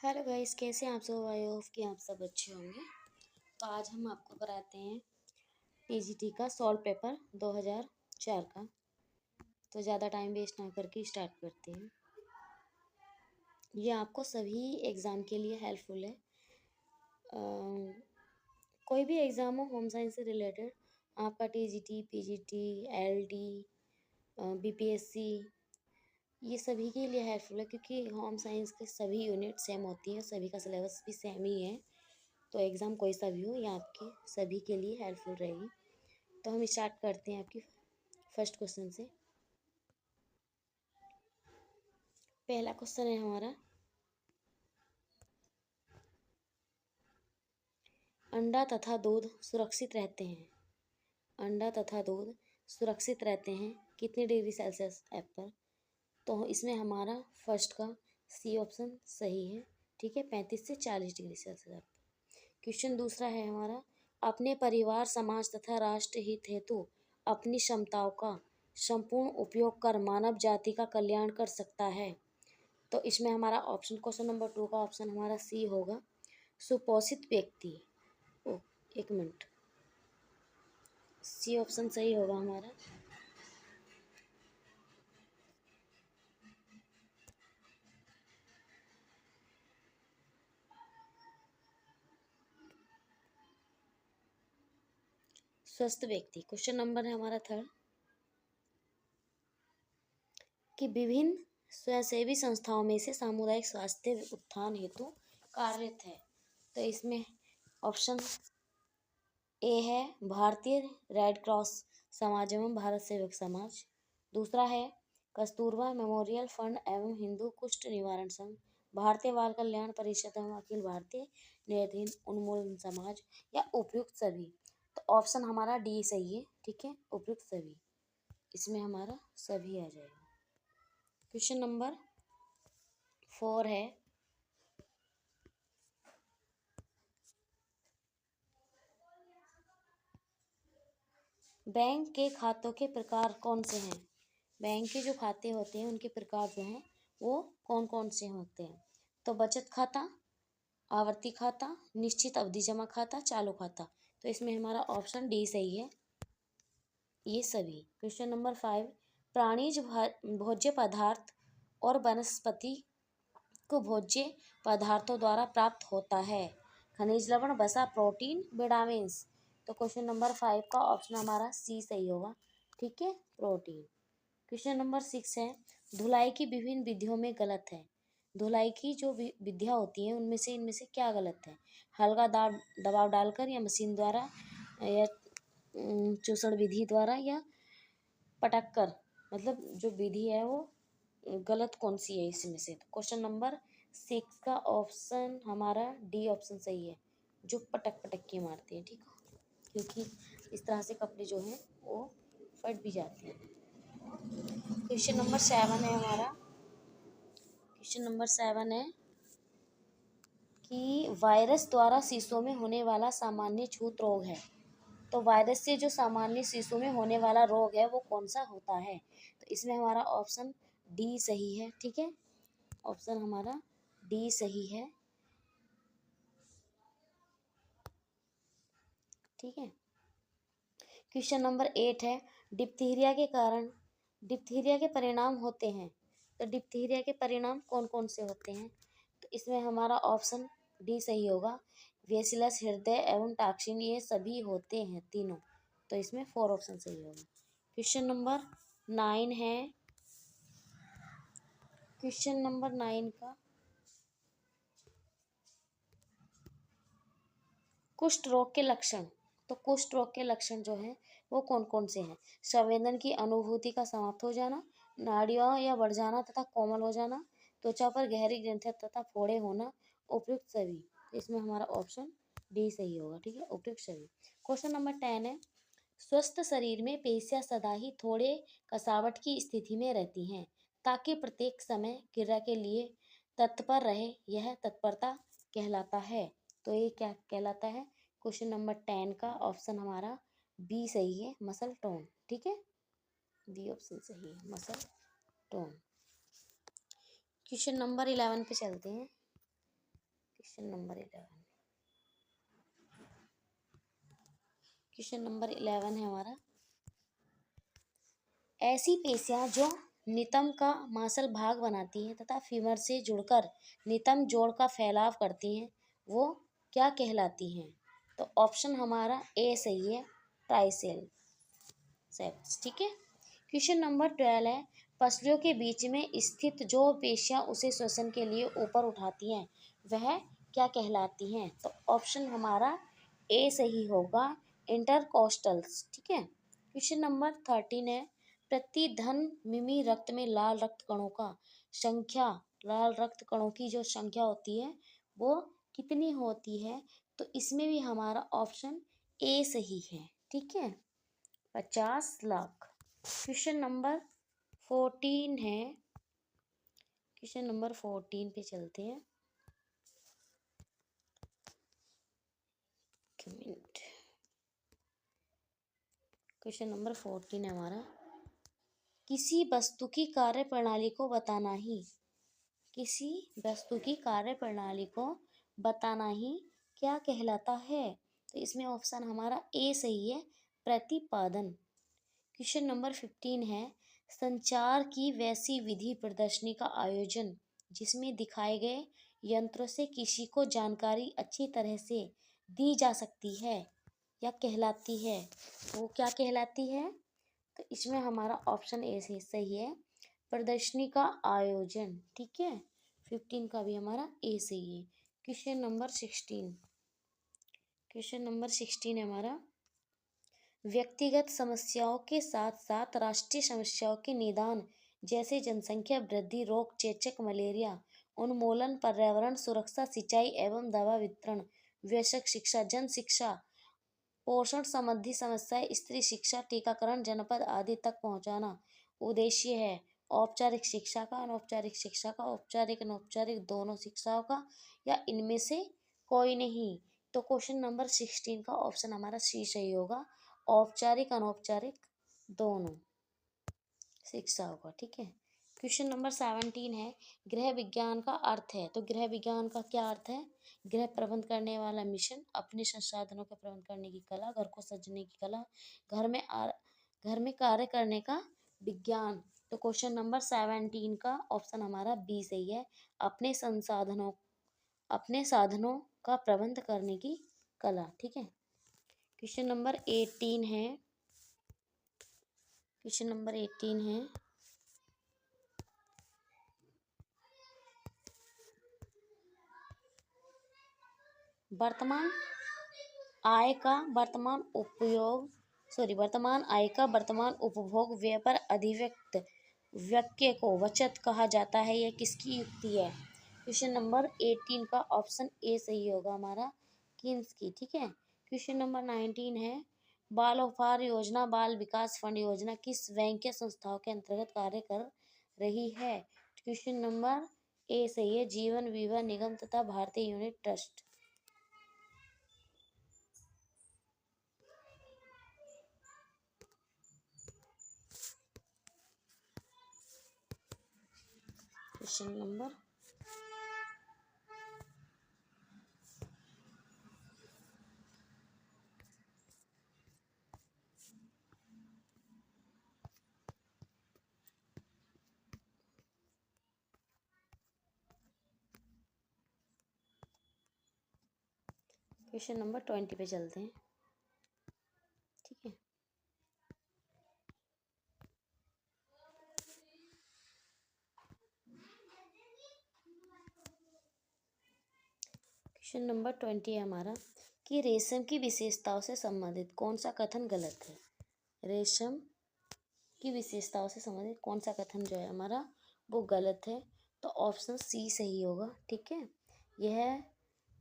Hello guys, कैसे हैं आप सब। आई होप कि आप सब अच्छे होंगे। तो आज हम आपको कराते हैं टीजीटी का सॉल्व पेपर 2004 का। तो ज़्यादा टाइम वेस्ट ना करके स्टार्ट करते हैं। ये आपको सभी एग्ज़ाम के लिए हेल्पफुल है। कोई भी एग्ज़ाम हो होम साइंस से रिलेटेड, आपका टीजीटी, पीजीटी, एलडी, बीपीएससी, ये सभी के लिए हेल्पफुल है क्योंकि होम साइंस के सभी यूनिट सेम होती हैं, सभी का सिलेबस भी सेम ही है। तो एग्ज़ाम कोई सा भी हो, ये आपके सभी के लिए हेल्पफुल रहेगी। तो हम स्टार्ट करते हैं आपकी फर्स्ट क्वेश्चन से। पहला क्वेश्चन है हमारा, अंडा तथा दूध सुरक्षित रहते हैं। अंडा तथा दूध सुरक्षित रहते हैं कितने डिग्री सेल्सियस एप पर। तो इसमें हमारा फर्स्ट का सी ऑप्शन सही है। ठीक है, 35 से 40 डिग्री सेल्सियस एप पर। क्वेश्चन दूसरा है हमारा, अपने परिवार, समाज तथा राष्ट्र हित हेतु अपनी क्षमताओं का संपूर्ण उपयोग कर मानव जाति का कल्याण कर सकता है। तो इसमें हमारा ऑप्शन, क्वेश्चन नंबर 2 का ऑप्शन हमारा सी होगा, सुपोषित व्यक्ति। ओ, एक मिनट, सी ऑप्शन सही होगा हमारा। स्वस्थ व्यक्ति। क्वेश्चन नंबर है हमारा थर्ड, कि विभिन्न स्वयंसेवी संस्थाओं में से सामुदायिक स्वास्थ्य उत्थान हेतु कार्यरत है। तो इसमें ऑप्शन ए है भारतीय रेड क्रॉस समाज एवं भारत सेवक समाज। दूसरा है कस्तूरबा मेमोरियल फंड एवं हिंदू कुष्ठ निवारण संघ, भारतीय बाल कल्याण परिषद एवं अखिल भारतीय निर्धन उन्मूलन समाज, या उपयुक्त सभी। तो ऑप्शन हमारा डी सही है। ठीक है, उपयुक्त सभी, इसमें हमारा सभी आ जाएगा। क्वेश्चन नंबर 4 है, बैंक के खातों के प्रकार कौन से हैं। बैंक के जो खाते होते हैं उनके प्रकार जो हैं वो कौन कौन से होते हैं। तो बचत खाता, आवर्ती खाता, निश्चित अवधि जमा खाता, चालू खाता। तो इसमें हमारा ऑप्शन डी सही है, ये सभी। क्वेश्चन नंबर 5, प्राणीज भोज्य पदार्थ और वनस्पति को भोज्य पदार्थों द्वारा प्राप्त होता है। खनिज लवण, वसा, प्रोटीन, विटामिन्स। तो क्वेश्चन नंबर 5 का ऑप्शन हमारा सी सही होगा। ठीक है, प्रोटीन। क्वेश्चन नंबर 6 है, धुलाई की विभिन्न विधियों में गलत है। धुलाई की जो विधियाँ होती हैं उनमें से इनमें से क्या गलत है। हल्का दबाव डालकर, या मशीन द्वारा, या चूसण विधि द्वारा, या पटक कर। मतलब जो विधि है वो गलत कौन सी है इसमें से। तो क्वेश्चन नंबर 6 का ऑप्शन हमारा डी ऑप्शन सही है, जो पटक पटक के मारते हैं। ठीक है, क्योंकि इस तरह से कपड़े जो हैं वो फट भी जाते हैं। क्वेश्चन नंबर 7 है हमारा, क्वेश्चन नंबर 7 है कि वायरस द्वारा शिशुओं में होने वाला सामान्य छूत रोग है। तो वायरस से जो सामान्य शिशु में होने वाला रोग है वो कौन सा होता है। तो इसमें हमारा ऑप्शन डी सही है। ठीक है, ऑप्शन हमारा डी सही है। ठीक है, क्वेश्चन नंबर 8 है, डिप्थीरिया के परिणाम होते हैं। तो डिप्थीरिया के परिणाम कौन कौन से होते हैं। तो इसमें हमारा ऑप्शन डी सही होगा, बेसिलस, हृदय एवं टॉक्सिन, ये सभी होते हैं तीनों। तो इसमें 4 ऑप्शन सही होगा। क्वेश्चन नंबर 9 है, क्वेश्चन नंबर 9 का, कुष्ठ रोग के लक्षण। तो कुष्ठ रोग के लक्षण जो हैं वो कौन कौन से हैं। संवेदन की अनुभूति का समाप्त हो जाना, नाड़ियों या बढ़ जाना तथा कोमल हो जाना, त्वचा पर गहरी ग्रंथियां तथा फोड़े होना, उपयुक्त सभी। इसमें हमारा ऑप्शन डी सही होगा। ठीक है, उपयुक्त सभी। क्वेश्चन नंबर 10 है, स्वस्थ शरीर में पेशियां सदा ही थोड़े कसावट की स्थिति में रहती हैं ताकि प्रत्येक समय क्रिया के लिए तत्पर रहे, यह तत्परता कहलाता है। तो ये क्या कहलाता है। क्वेश्चन नंबर 10 का ऑप्शन हमारा बी सही है, मसल टोन। ठीक है, बी ऑप्शन सही है, मसल टोन। क्वेश्चन नंबर 11 पे चलते हैं, क्वेश्चन नंबर 11 है हमारा। ऐसी पेशियां जो नितंब का मांसल भाग बनाती हैं तथा फीमर से जुड़कर नितंब जोड़ का फैलाव करती हैं, वो क्या कहलाती हैं? तो ऑप्शन हमारा ए सही है, ट्राइसेल सेप्स। ठीक है। क्वेश्चन नंबर 12 है, पसलियों के बीच में स्थित जो पेशियां उसे श्वसन के लिए ऊपर उठाती हैं, वह क्या कहलाती हैं? तो ऑप्शन हमारा ए सही होगा, इंटरकोस्टल्स। ठीक है। क्वेश्चन नंबर 13 है, प्रतिधन मिमी रक्त में लाल रक्त कणों का संख्या, लाल रक्त कणों की जो संख्या होती है वो कितनी होती है? तो इसमें भी हमारा ऑप्शन ए सही है। ठीक है, 50 लाख। क्वेश्चन नंबर 14 है, क्वेश्चन नंबर 14 पे चलते हैं। क्वेश्चन नंबर 14 है हमारा, किसी वस्तु की कार्य प्रणाली को बताना ही, किसी वस्तु की कार्य प्रणाली को बताना ही क्या कहलाता है? तो इसमें ऑप्शन हमारा ए सही है, प्रतिपादन। क्वेश्चन नंबर 15 है, संचार की वैसी विधि प्रदर्शनी का आयोजन जिसमें दिखाए गए यंत्रों से किसी को जानकारी अच्छी तरह से दी जा सकती है या कहलाती है, वो क्या कहलाती है? तो इसमें हमारा ऑप्शन ए से सही है, प्रदर्शनी का आयोजन। ठीक है, 15 का भी हमारा ए सही है। क्वेश्चन नंबर 16, क्वेश्चन नंबर 16 है हमारा, व्यक्तिगत समस्याओं के साथ साथ राष्ट्रीय समस्याओं के निदान जैसे जनसंख्या वृद्धि, रोग चेचक, मलेरिया उन्मूलन, पर्यावरण सुरक्षा, सिंचाई एवं दवा वितरण, वयस्क शिक्षा, जन शिक्षा, पोषण संबंधी समस्याएं, स्त्री शिक्षा, टीकाकरण, जनपद आदि तक पहुंचाना उद्देश्य है। औपचारिक शिक्षा का, अनौपचारिक शिक्षा का, औपचारिक अनौपचारिक दोनों शिक्षाओं का, या इनमें से कोई नहीं? तो क्वेश्चन नंबर 16 का ऑप्शन हमारा सी सही होगा, औपचारिक अनौपचारिक दोनों शिक्षा होगा। ठीक है। क्वेश्चन नंबर 17 है, गृह विज्ञान का अर्थ है। तो गृह विज्ञान का क्या अर्थ है? गृह प्रबंध करने वाला मिशन, अपने संसाधनों का प्रबंध करने की कला, घर को सजने की कला, घर में कार्य करने का विज्ञान। तो क्वेश्चन नंबर 17 का ऑप्शन हमारा बी सही है, अपने साधनों का प्रबंध करने की कला। ठीक है। क्वेश्चन नंबर 18 है, क्वेश्चन नंबर 18 है, वर्तमान आय का वर्तमान उपभोग व्यय पर अधिव्यक्त व्यक्य को बचत कहा जाता है, यह किसकी युक्ति है? क्वेश्चन नंबर 18 का ऑप्शन ए सही होगा हमारा, किन्स की। ठीक है। क्वेश्चन नंबर 19 है, बाल उपहार योजना, बाल विकास फंड योजना किस बैंक या संस्थाओं के अंतर्गत कार्य कर रही है? क्वेश्चन नंबर ए सही है, जीवन बीमा निगम तथा भारतीय unit trust. Question number question number 20 पे चलते हैं। ठीक है। क्वेश्चन नंबर 20 है हमारा, कि रेशम की विशेषताओं से संबंधित कौन सा कथन गलत है? रेशम की विशेषताओं से संबंधित कौन सा कथन जो है हमारा वो गलत है? तो ऑप्शन सी सही होगा। ठीक है। यह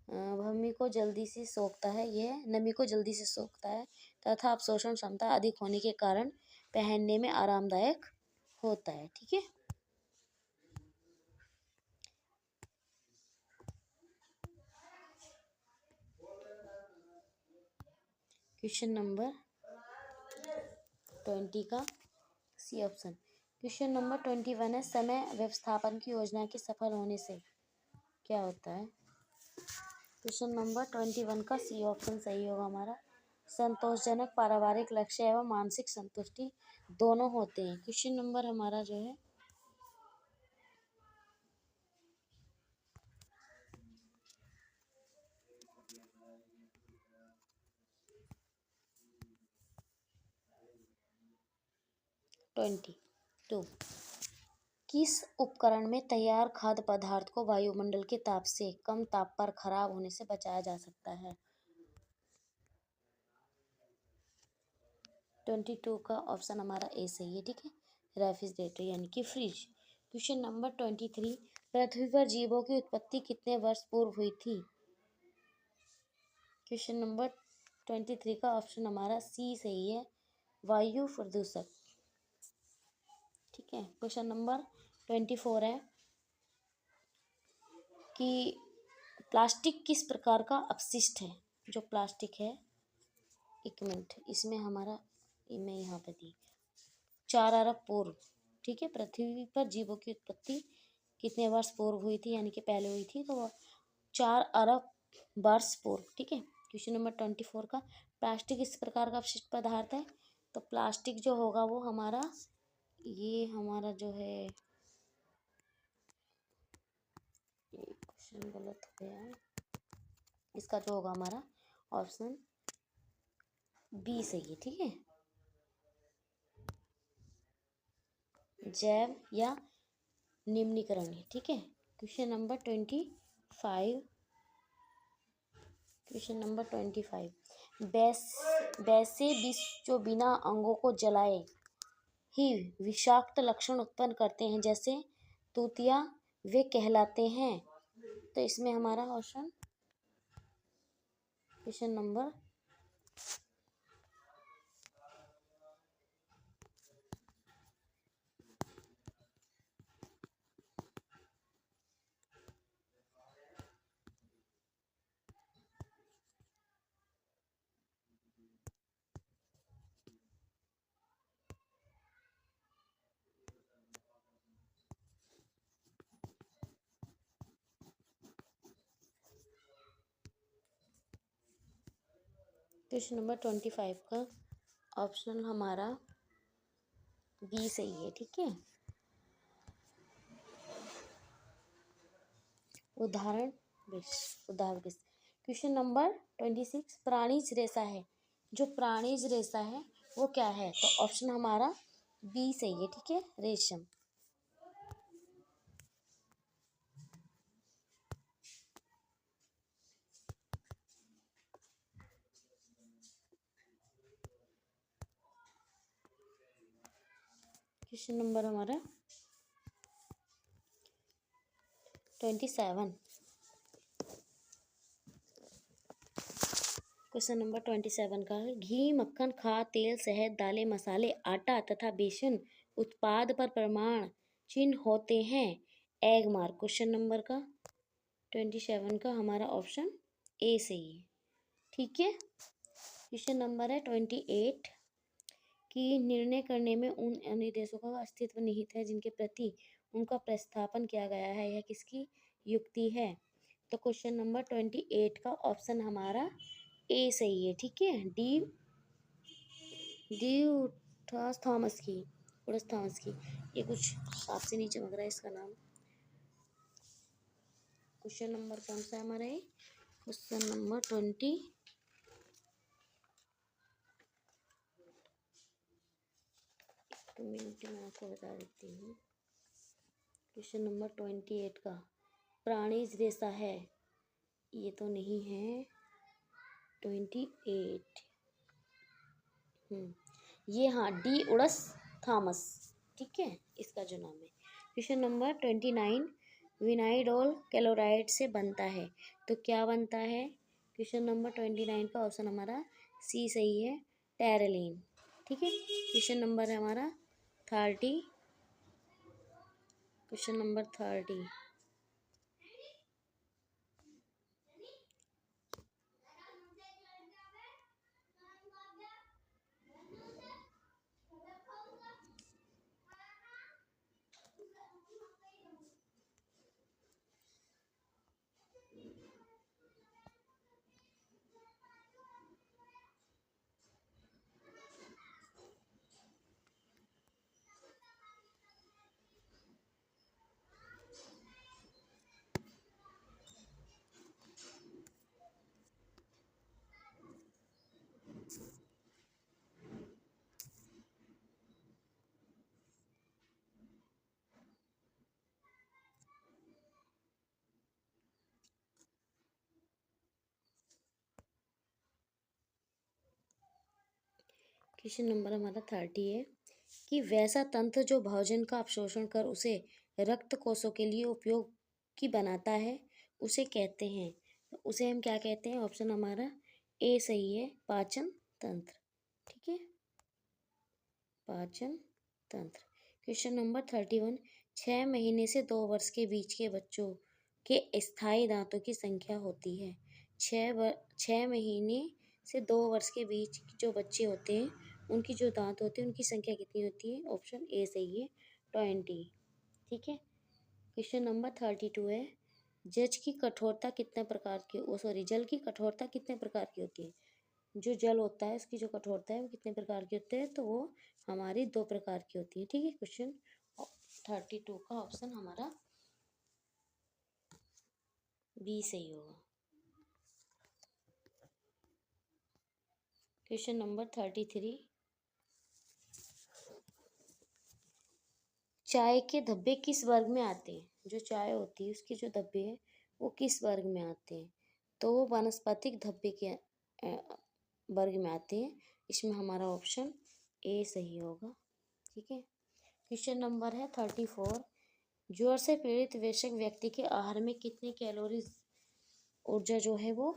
भूमि को जल्दी से सोखता है, यह नमी को जल्दी से सोखता है तथा अवशोषण क्षमता अधिक होने के कारण पहनने में आरामदायक होता है। ठीक है। क्वेश्चन नंबर 20 का सी ऑप्शन। क्वेश्चन नंबर 21 है, समय व्यवस्थापन की योजना के सफल होने से क्या होता है? क्वेश्चन नंबर 21 का सी ऑप्शन सही होगा हमारा। संतोषजनक पारिवारिक लक्ष्य एवं मानसिक संतुष्टि दोनों होते हैं। क्वेश्चन नंबर हमारा जो है 22, किस उपकरण में तैयार खाद्य पदार्थ को वायुमंडल के ताप से कम ताप पर खराब होने से बचाया जा सकता है? 22 का ऑप्शन हमारा ए सही है, ठीक है। रेफ्रिजरेटर यानी कि फ्रिज। क्वेश्चन नंबर 23, पृथ्वी पर जीवों की उत्पत्ति कितने वर्ष पूर्व हुई थी? क्वेश्चन नंबर 23 का ऑप्शन हमारा सी सही है, वायु प्रदूषक, ठीक है। क्वेश्चन नंबर 24 है कि प्लास्टिक किस प्रकार का अपशिष्ट है? जो प्लास्टिक है, एक मिनट, इसमें हमारा मैं यहाँ पे दी 4 अरब पूर्व, ठीक है। पृथ्वी पर जीवों की उत्पत्ति कितने वर्ष पूर्व हुई थी, यानी कि पहले हुई थी, तो 4 अरब वर्ष पूर्व, ठीक है। क्वेश्चन नंबर 24 का, प्लास्टिक इस प्रकार का अपशिष्ट पदार्थ है, तो प्लास्टिक जो होगा वो हमारा, ये हमारा जो है, ये क्वेश्चन गलत हो गया है, इसका जो होगा हमारा ऑप्शन बी सही है, ठीक है। जैव या निम्नीकरण है, ठीक है। क्वेश्चन नंबर 25, क्वेश्चन नंबर 25, वैसे विष जो बिना अंगों को जलाए ही विषाक्त लक्षण उत्पन्न करते हैं, जैसे तूतिया, वे कहलाते हैं। तो इसमें हमारा option question number question number 25 का ऑप्शन हमारा बी सही है, ठीक है। उदाहरण उदाहरण क्वेश्चन नंबर 26, प्राणीज रेशा है, जो प्राणीज रेशा है वो क्या है? तो ऑप्शन हमारा बी सही है, ठीक है, रेशम। क्वेश्चन नंबर हमारा 27, क्वेश्चन नंबर 27 का है, घी, मक्खन, खाद, तेल, शहद, दालें, मसाले, आटा तथा बेसन उत्पाद पर प्रमाण चिन्ह होते हैं। Egg mark. क्वेश्चन नंबर का 27 का हमारा ऑप्शन ए सही है, ठीक है। क्वेश्चन नंबर है 28, कि निर्णय करने में उन अनुदेशों का अस्तित्व निहित है जिनके प्रति उनका प्रतिस्थापन किया गया है, यह किसकी युक्ति है? तो क्वेश्चन नंबर 28 का ऑप्शन हमारा ए सही है, ठीक है। डी उठास थॉमस की, उड़स थॉमस की, ये कुछ साफ से नहीं चमक रहा है इसका नाम। क्वेश्चन नंबर कौन सा है हमारा? ये क्वेश्चन नंबर 20, तो मिनट में आपको बता देती हूँ। क्वेश्चन नंबर 28 का, प्राणीज रेशा है, ये तो नहीं है। 28, ये हाँ, डी उड़स थॉमस, ठीक है, इसका जो नाम है। क्वेश्चन नंबर 29, विनाइडोल क्लोराइड से बनता है, तो क्या बनता है? क्वेश्चन नंबर 29 का ऑप्शन हमारा सी सही है, टेरेलिन, ठीक है। क्वेश्चन नंबर है हमारा 30, क्वेश्चन नंबर 30, क्वेश्चन नंबर हमारा 30 है कि वैसा तंत्र जो भोजन का अवशोषण कर उसे रक्त कोशों के लिए उपयोगी बनाता है उसे कहते हैं, तो उसे हम क्या कहते हैं? ऑप्शन हमारा ए सही है, पाचन तंत्र। ठीक है, पाचन तंत्र। क्वेश्चन नंबर 31, 6 महीने से 2 वर्ष के बीच के बच्चों के स्थायी दांतों की संख्या होती है। 6 महीने से 2 वर्ष के बीच जो बच्चे होते हैं उनकी जो दांत होते हैं उनकी संख्या कितनी होती है? ऑप्शन ए सही है, 20। ठीक है, क्वेश्चन नंबर 32 है, जल की कठोरता कितने प्रकार की जल की कठोरता कितने प्रकार की होती है? जो जल होता है उसकी जो कठोरता है वो कितने प्रकार की होती है? तो वो हमारी 2 प्रकार की होती है। ठीक है, क्वेश्चन 32 का ऑप्शन हमारा बी सही होगा। क्वेश्चन नंबर 33, चाय के धब्बे किस वर्ग में आते हैं? जो चाय होती है उसके जो धब्बे हैं वो किस वर्ग में आते हैं? तो वो वानस्पतिक धब्बे के वर्ग में आते हैं। इसमें हमारा ऑप्शन ए सही होगा। ठीक है, क्वेश्चन नंबर है 34, ज्वर से पीड़ित वयस्क व्यक्ति के आहार में कितनी कैलोरीज ऊर्जा जो है वो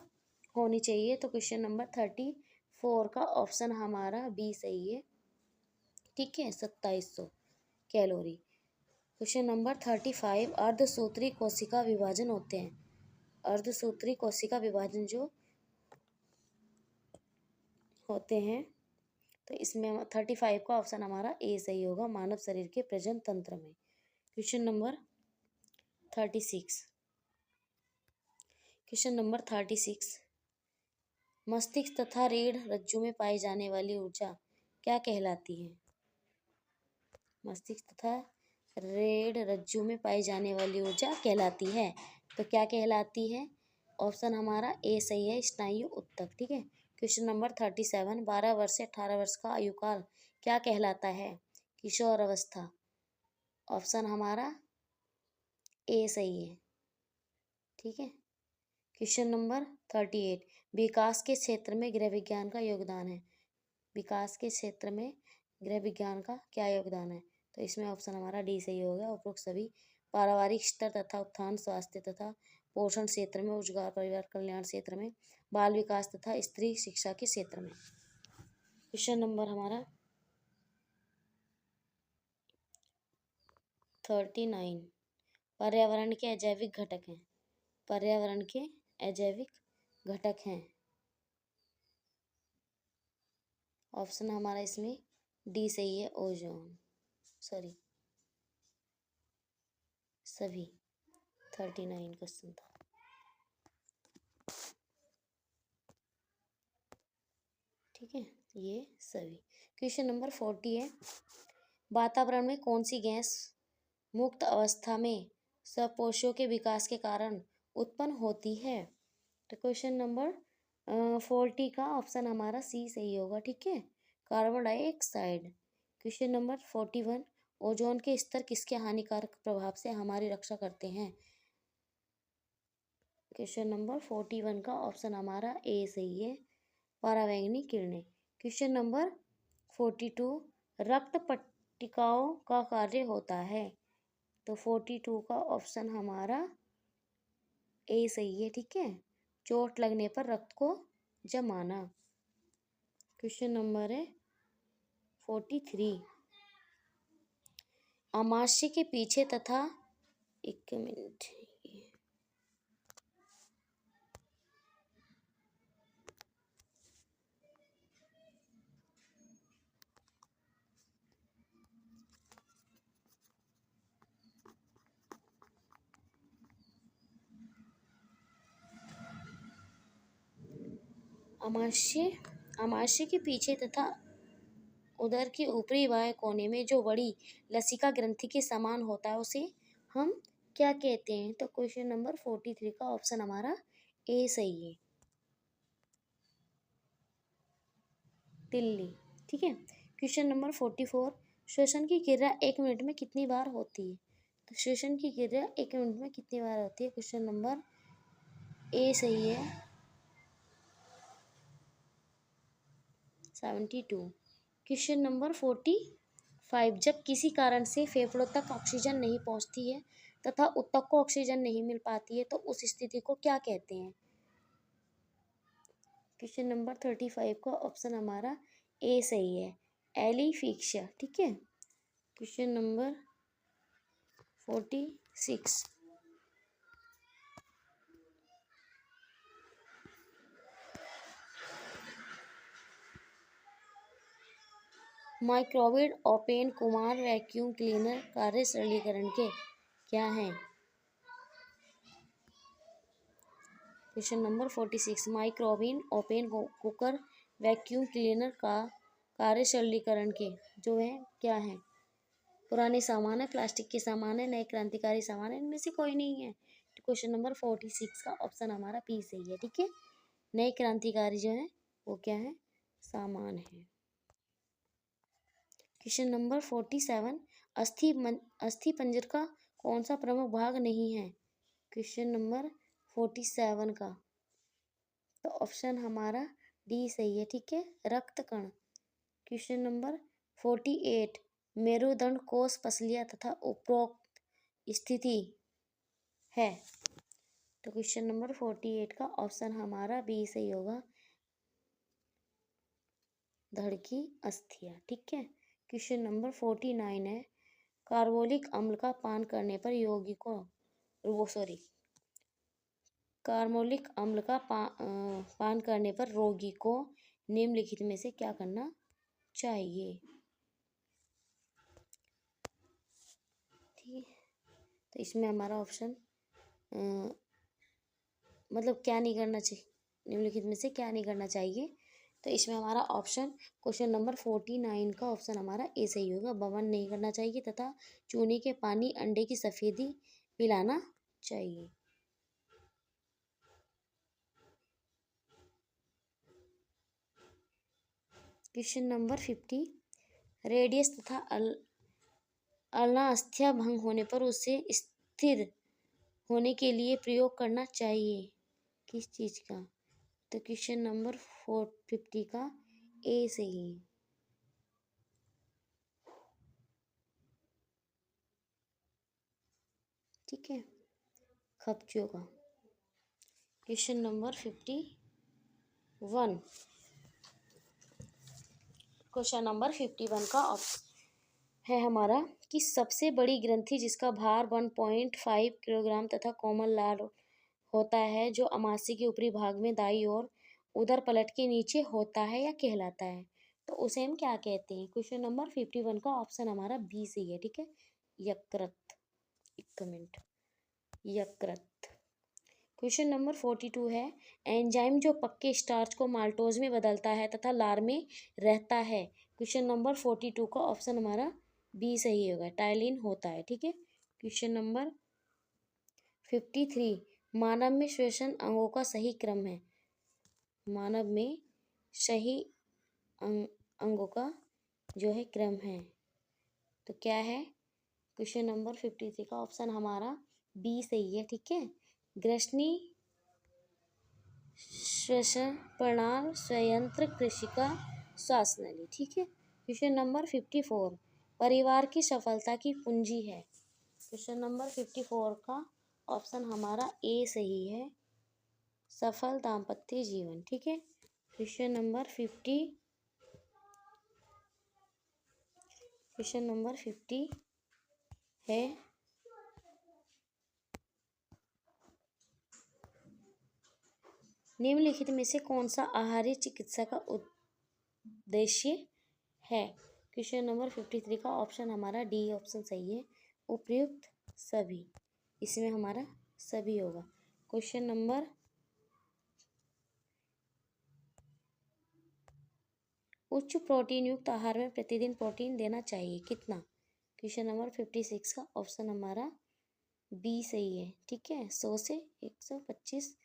होनी चाहिए? तो क्वेश्चन नंबर 34 का ऑप्शन हमारा बी सही है। ठीक है, 2700 कैलोरी। क्वेश्चन नंबर 35, अर्धसूत्री कोशिका विभाजन होते हैं। अर्धसूत्री कोशिका विभाजन जो होते हैं तो इसमें 35 का ऑप्शन हमारा ए सही होगा, मानव शरीर के प्रजनन तंत्र में। क्वेश्चन नंबर 36, क्वेश्चन नंबर 36, मस्तिष्क तथा रीढ़ रज्जु में पाई जाने वाली ऊर्जा क्या कहलाती है? मस्तिष्क तथा रीढ़ रज्जु में पाई जाने वाली ऊर्जा कहलाती है, तो क्या कहलाती है? ऑप्शन हमारा ए सही है, स्नायु ऊतक। ठीक है, क्वेश्चन नंबर 37, 12 वर्ष से 18 वर्ष का आयुकाल क्या कहलाता है? किशोर अवस्था। ऑप्शन हमारा ए सही है। ठीक है, क्वेश्चन नंबर 38, विकास के क्षेत्र में गृह विज्ञान का योगदान है। विकास के क्षेत्र में गृह विज्ञान का क्या योगदान है? तो इसमें ऑप्शन हमारा डी सही होगा, उपरोक्त सभी पारिवारिक स्तर तथा उत्थान, स्वास्थ्य तथा पोषण क्षेत्र में, रोजगार परिवार कल्याण क्षेत्र में, बाल विकास तथा स्त्री शिक्षा के क्षेत्र में। क्वेश्चन नंबर हमारा 39, पर्यावरण के अजैविक घटक हैं। पर्यावरण के अजैविक घटक हैं। ऑप्शन हमारा इसमें डी सही है, ओजोन। सॉरी, सभी 39 क्वेश्चन था। ठीक है, ये सभी। क्वेश्चन नंबर 40 है, वातावरण में कौन सी गैस मुक्त अवस्था में सपोषों के विकास के कारण उत्पन्न होती है? तो क्वेश्चन नंबर 40 का ऑप्शन हमारा सी सही होगा। ठीक है, carbon dioxide. Question number 41, ozone के स्तर किसके हानिकारक प्रभाव से हमारी रक्षा करते हैं? क्वेश्चन नंबर 41 का ऑप्शन हमारा ए सही है, पराबैंगनी किरणें। क्वेश्चन नंबर 42, रक्त पट्टिकाओं का कार्य होता है। तो 42 का ऑप्शन हमारा ए सही है। ठीक है, चोट लगने पर रक्त को जमाना। क्वेश्चन नंबर है 43, अमाशय के पीछे तथा एक मिनट, अमाशय के पीछे तथा उदर के ऊपरी बाएं कोने में जो बड़ी लसिका ग्रंथि के समान होता है उसे हम क्या कहते हैं? तो क्वेश्चन नंबर 43 का ऑप्शन हमारा ए सही है, तिल्ली। ठीक है, क्वेश्चन नंबर 44, श्वसन की क्रिया 1 मिनट में कितनी बार होती है? तो श्वसन की क्रिया 1 मिनट में कितनी बार होती है? क्वेश्चन नंबर ए सही है, 72। क्वेश्चन नंबर 45, जब किसी कारण से फेफड़ों तक ऑक्सीजन नहीं पहुंचती है तथा ऊतक को ऑक्सीजन नहीं मिल पाती है तो उस स्थिति को क्या कहते हैं? क्वेश्चन नंबर 35 का ऑप्शन हमारा ए सही है, एलिफिक्सिया। ठीक है। Question number 46, microwave open Kumar vacuum cleaner कार्य सरलीकरण के क्या हैं? Question number 46, microwave open cooker vacuum cleaner का कार्य सरलीकरण के जो है क्या है? पुराने सामान है, प्लास्टिक के सामान है, नए क्रांतिकारी सामान है, इनमें से कोई नहीं है। तो क्वेश्चन नंबर 46 का ऑप्शन हमारा पी सही है। ठीक है। नए क्रांतिकारी जो है वो क्या है? सामान है। क्वेश्चन नंबर 47, अस्थि पंजर का कौन सा प्रमुख भाग नहीं है? क्वेश्चन नंबर 47 का तो ऑप्शन हमारा डी सही है। ठीक है, रक्त कण। क्वेश्चन नंबर 48, मेरुदंड कोष पसलियाँ तथा उपरोक्त स्थिति है। तो क्वेश्चन नंबर 48 का ऑप्शन हमारा बी सही होगा, धड़ की अस्थियाँ। ठीक है। क्वेश्चन नंबर 49 है, कार्बोलिक अम्ल का पान करने पर योगी को कार्बोलिक अम्ल का पान करने पर रोगी को निम्नलिखित में से क्या करना चाहिए? ठीक है। तो इसमें हमारा ऑप्शन मतलब क्या नहीं करना चाहिए, निम्नलिखित में से क्या नहीं करना चाहिए? तो इसमें हमारा ऑप्शन क्वेश्चन नंबर 49 का ऑप्शन हमारा ए सही होगा, बमन नहीं करना चाहिए तथा चूने के पानी अंडे की सफेदी पिलाना चाहिए। क्वेश्चन नंबर 50, रेडियस तथा अल्नास्थ्या भंग होने पर उसे स्थिर होने के लिए प्रयोग करना चाहिए किस चीज का? तो क्वेश्चन नंबर 50 का ए सही है। ठीक है, खपचियों का। क्वेश्चन नंबर 51, क्वेश्चन नंबर 51 का है हमारा कि सबसे बड़ी ग्रंथि जिसका भार 1.5 किलोग्राम तथा कोमल लाल होता है जो अमाशय के ऊपरी भाग में दाईं ओर उदर पलट के नीचे होता है या कहलाता है, तो उसे हम क्या कहते हैं? क्वेश्चन नंबर 51 का ऑप्शन हमारा बी सही है। ठीक है, यकृत। एक मिनट, यकृत। क्वेश्चन नंबर 42 है, एंजाइम जो पक्के स्टार्च को माल्टोज में बदलता है तथा लार में रहता है। क्वेश्चन नंबर 42 का ऑप्शन हमारा बी सही होगा, टाइलिन होता है। ठीक है। क्वेश्चन नंबर 53, मानव में श्वसन अंगों का सही क्रम है। मानव में सही अंगों का जो है क्रम है तो क्या है? क्वेश्चन नंबर 53 का ऑप्शन हमारा बी सही है। ठीक है, ग्रसनी श्वसन प्रणाल संयंत्र कृषिका श्वासनली। ठीक है। क्वेश्चन नंबर 54, परिवार की सफलता की पूंजी है। क्वेश्चन नंबर 54 का ऑप्शन हमारा ए सही है, सफल दाम्पत्य जीवन। ठीक है। क्वेश्चन नंबर 50 है, निम्नलिखित में से कौन सा आहारीय चिकित्सा का उद्देश्य है? क्वेश्चन नंबर 53 का ऑप्शन हमारा डी ऑप्शन सही है, उपयुक्त सभी। इसमें हमारा सभी होगा। क्वेश्चन नंबर उच्च प्रोटीन युक्त आहार में प्रतिदिन प्रोटीन देना चाहिए कितना? क्वेश्चन नंबर 56 का ऑप्शन हमारा बी सही है। ठीक है, 100 से 125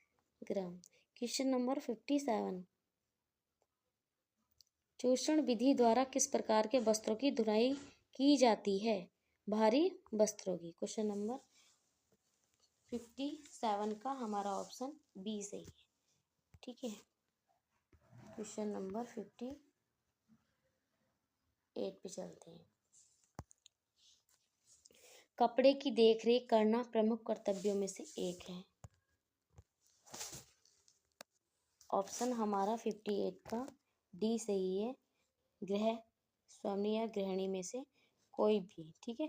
ग्राम। क्वेश्चन नंबर 57, चूषण विधि द्वारा किस प्रकार के वस्त्रों की धुलाई की जाती है? भारी वस्त्रों की। क्वेश्चन नंबर 57 का हमारा ऑप्शन बी सही है। ठीक है। क्वेश्चन नंबर 8 पे चलते हैं। कपड़े की देखरेख करना प्रमुख कर्तव्यों में से एक है। ऑप्शन हमारा 58 का डी सही है। गृह स्वामी या गृहिणी में से कोई भी, ठीक है।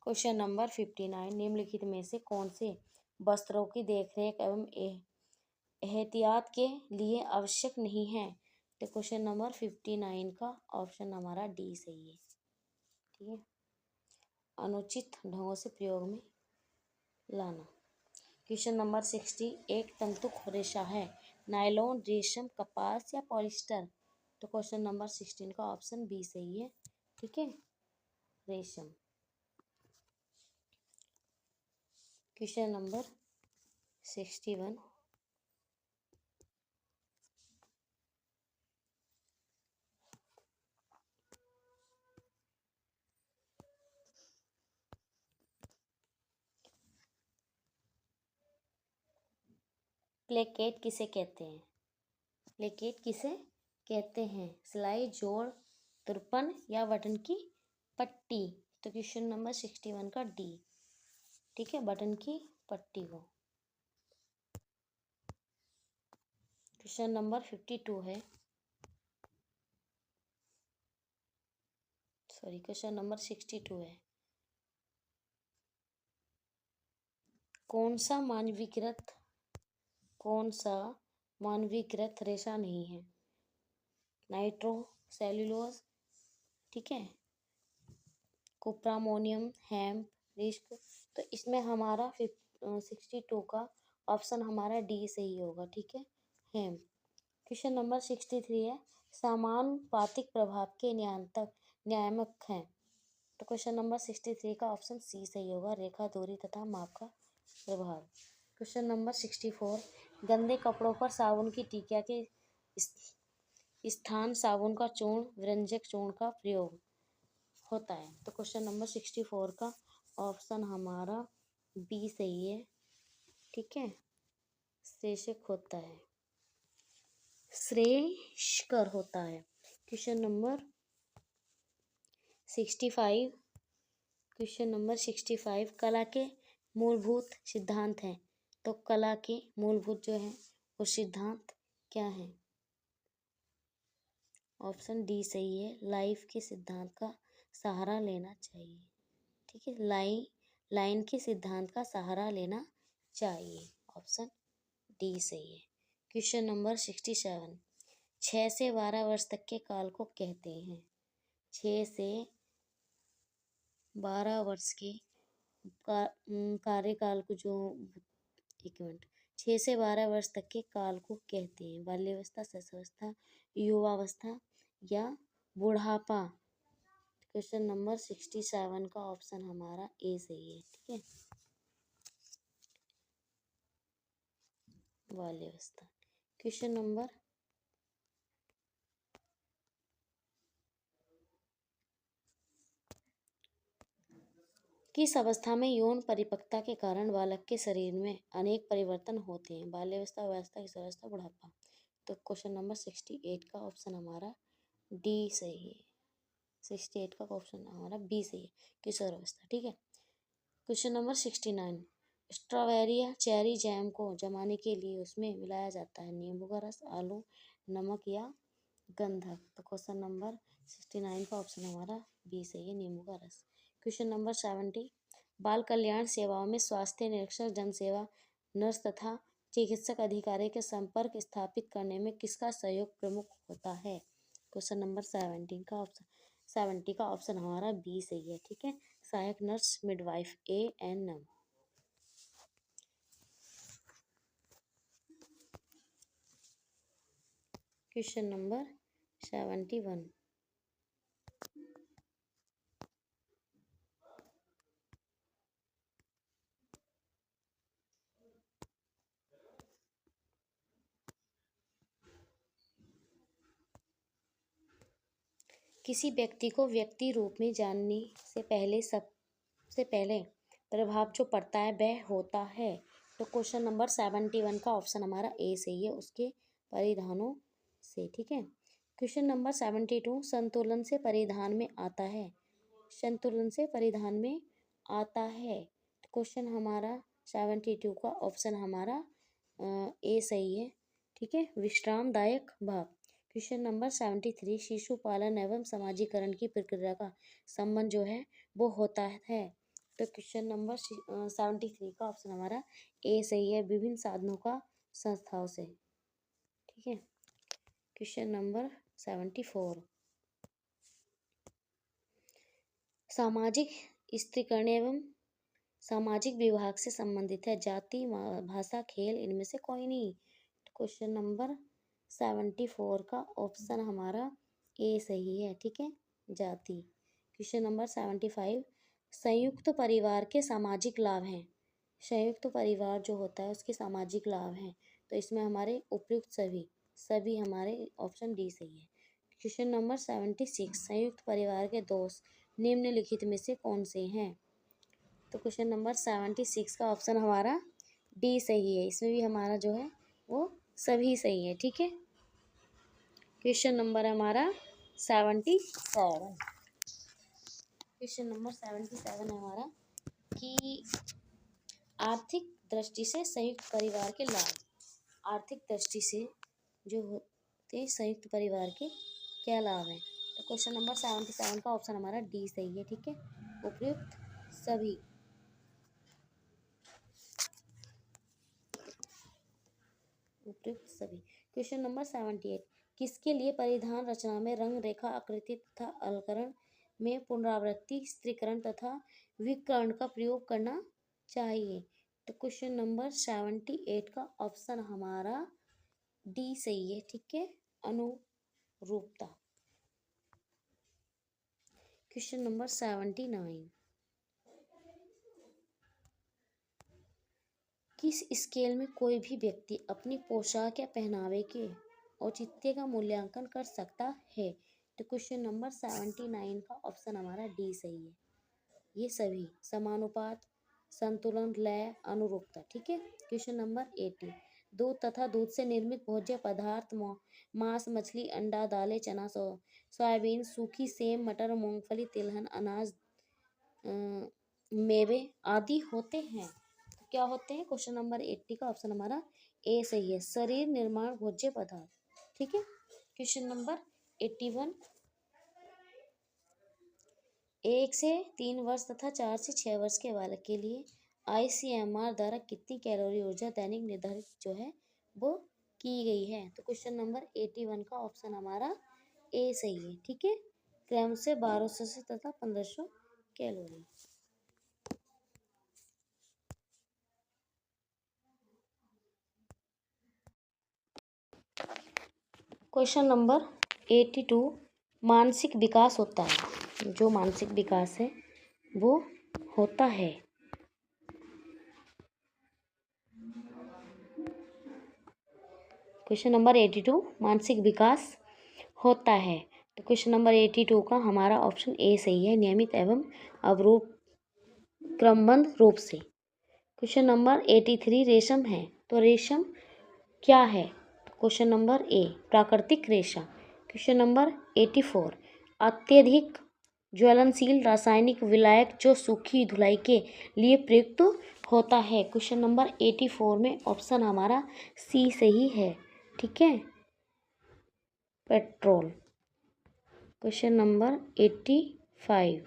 क्वेश्चन नंबर 59, निम्नलिखित में से कौन से वस्त्रों की देखरेख एवं एहतियात के लिए आवश्यक नहीं है? तो क्वेश्चन नंबर 59 का ऑप्शन हमारा डी सही है, ठीक है। अनुचित ढंगों से प्रयोग में लाना। क्वेश्चन नंबर 60, एक तंतुक रेशा है, नायलॉन, रेशम, कपास या पॉलिस्टर? तो क्वेश्चन नंबर 16 का ऑप्शन बी सही है, ठीक है, रेशम। क्वेश्चन नंबर 61, प्लेकेट किसे कहते हैं? प्लेकेट किसे कहते हैं? सिलाई, जोड़, तुरपन या बटन की पट्टी? तो क्वेश्चन नंबर 61 का डी, ठीक है, बटन की पट्टी को। क्वेश्चन नंबर 52 है, सॉरी क्वेश्चन नंबर 62 है। कौन सा मानवीकृत रेशा नहीं है? नाइट्रो सेल्यूलोज, ठीक है, कुप्रामोनियम, हेम्प, रिस्क। तो इसमें हमारा 62 का ऑप्शन हमारा डी सही होगा, ठीक है, हेम्प। क्वेश्चन नंबर 63 है, समानुपातिक प्रभाव के नियामक हैं? तो क्वेश्चन नंबर 63 का ऑप्शन सी सही होगा, रेखा, दूरी तथा माप का प्रभाव। क्वेश्चन नंबर 64, गंदे कपड़ों पर साबुन की टिकिया के स्थान साबुन का चूर्ण, व्यंजक चूर्ण का प्रयोग होता है? तो क्वेश्चन नंबर 64 का ऑप्शन हमारा बी सही है, ठीक है, श्रेष्ठ होता है, श्रेयस्कर होता है। क्वेश्चन नंबर 65, क्वेश्चन नंबर 65, कला के मूलभूत सिद्धांत हैं? तो कला के मूलभूत जो है वो सिद्धांत क्या है? ऑप्शन डी सही है, लाइफ के सिद्धांत का सहारा लेना चाहिए, ठीक है, लाइन के सिद्धांत का सहारा लेना चाहिए, ऑप्शन डी सही है। क्वेश्चन नंबर 67, 6 से 12 वर्ष तक के काल को कहते हैं? 6 से 12 वर्ष के कार्यकाल को जो, एक मिनट, 6 से 12 वर्ष तक के काल को कहते हैं? बाल्यावस्था, शिशुअवस्था, युवावस्था या बुढ़ापा? क्वेश्चन नंबर 67 का ऑप्शन हमारा ए सही है, ठीक है, बाल्यावस्था। क्वेश्चन नंबर किस अवस्था में यौन परिपक्वता के कारण बालक के शरीर में अनेक परिवर्तन होते हैं? बाल्यावस्था, अवस्था, किशोरावस्था, बुढ़ापा? तो क्वेश्चन नंबर 68 का ऑप्शन हमारा डी सही है, 68 का ऑप्शन हमारा बी सही है, किशोरावस्था, ठीक है। क्वेश्चन नंबर 69, स्ट्रॉबेरी या चेरी जैम को जमाने के लिए उसमें मिलाया जाता है? नींबू का रस, आलू, नमक या गंधक? तो क्वेश्चन नंबर 69 का ऑप्शन हमारा बी सही है, नींबू का रस। क्वेश्चन नंबर 70, बाल कल्याण सेवाओं में स्वास्थ्य निरीक्षक, जनसेवा नर्स तथा चिकित्सक अधिकारी के संपर्क स्थापित करने में किसका सहयोग प्रमुख होता है? क्वेश्चन नंबर 70 का ऑप्शन हमारा बी सही है, ठीक है, सहायक nurse, midwife, ANM। Question number 71, किसी व्यक्ति को व्यक्ति रूप में जानने से पहले सबसे पहले प्रभाव जो पड़ता है वह होता है? तो क्वेश्चन नंबर 71 का ऑप्शन हमारा ए सही है, उसके परिधानों से, ठीक है। क्वेश्चन नंबर 72 संतुलन से परिधान में आता है। संतुलन से परिधान में आता है। क्वेश्चन हमारा 72 का ऑप्शन हमारा ए सही है। ठीक है, विश्रामदायक भाव। क्वेश्चन नंबर 73 शिशु पालन एवं समाजीकरण की प्रक्रिया का संबंध जो है वो होता है। तो क्वेश्चन नंबर 73 का ऑप्शन हमारा ए सही है, विभिन्न साधनों का संस्थाओं से। ठीक है, क्वेश्चन नंबर 74 सामाजिक स्त्रीकरण एवं सामाजिक विभाग से संबंधित है। जाति, भाषा, खेल इनमें से कोई नहीं। क्वेश्चन नंबर 74 का ऑप्शन हमारा ए सही है। ठीक है, जाति। क्वेश्चन नंबर 75 संयुक्त परिवार के सामाजिक लाभ हैं। संयुक्त परिवार जो होता है उसके सामाजिक लाभ हैं, तो इसमें हमारे उपयुक्त सभी हमारे ऑप्शन डी सही है। क्वेश्चन नंबर 76 संयुक्त परिवार के दोष निम्नलिखित में से कौन से हैं। तो क्वेश्चन नंबर 76 का ऑप्शन हमारा डी सही है, इसमें भी हमारा जो है वो सभी सही है। ठीक है, क्वेश्चन नंबर हमारा 77। क्वेश्चन नंबर 77 हमारा कि आर्थिक दृष्टि से संयुक्त परिवार के लाभ। आर्थिक दृष्टि से जो होते संयुक्त परिवार के क्या लाभ हैं। तो क्वेश्चन नंबर 77 का ऑप्शन हमारा डी सही है। ठीक है, उपयुक्त सभी। उपयुक्त सभी। क्वेश्चन नंबर 78 किसके लिए परिधान रचना में रंग, रेखा, आकृति तथा अलंकरण में पुनरावृत्ति, स्त्रीकरण तथा विकर्ण का प्रयोग करना चाहिए। तो क्वेश्चन नंबर 78 का ऑप्शन हमारा डी सही है। ठीक है, अनुरूपता। क्वेश्चन नंबर 79 किस स्केल में कोई भी व्यक्ति अपनी पोशाक या पहनावे के औचित्य का मूल्यांकन कर सकता है। तो क्वेश्चन नंबर 79 का ऑप्शन हमारा डी सही है। ये सभी समानुपात, संतुलन, लय, अनुरूपता। ठीक है, क्वेश्चन नंबर 80 दूध तथा दूध से निर्मित भोज्य पदार्थ मांस, मछली, अंडा, दालें, चना, सोयाबीन, सूखी सेम, मटर, मूंगफली, तिलहन, अनाज, मेवे आदि होते हैं। तो क्या होते हैं। क्वेश्चन नंबर 80 का ऑप्शन हमारा ए सही है, शरीर निर्माण भोज्य पदार्थ। ठीक है, क्वेश्चन नंबर 81 1 से 3 वर्ष तथा 4 से 6 वर्ष के बालक के लिए ICMR द्वारा कितनी कैलोरी ऊर्जा दैनिक निर्धारित जो है वो की गई है। तो क्वेश्चन नंबर 81 का ऑप्शन हमारा ए सही है। ठीक है, क्रम से 1200 से तथा 1500 कैलोरी। क्वेश्चन नंबर 82 मानसिक विकास होता है। जो मानसिक विकास है वो होता है। क्वेश्चन नंबर 82 मानसिक विकास होता है। तो क्वेश्चन नंबर 82 का हमारा ऑप्शन ए सही है, नियमित एवं अवरूप क्रमबद्ध रूप से। क्वेश्चन नंबर 83 रेशम है। तो रेशम क्या है। क्वेश्चन नंबर ए प्राकृतिक रेशा। क्वेश्चन नंबर 84 अत्यधिक ज्वलनशील रासायनिक विलायक जो सूखी धुलाई के लिए प्रयुक्त होता है। क्वेश्चन नंबर 84 में ऑप्शन हमारा सी सही है। ठीक है, पेट्रोल। क्वेश्चन नंबर 85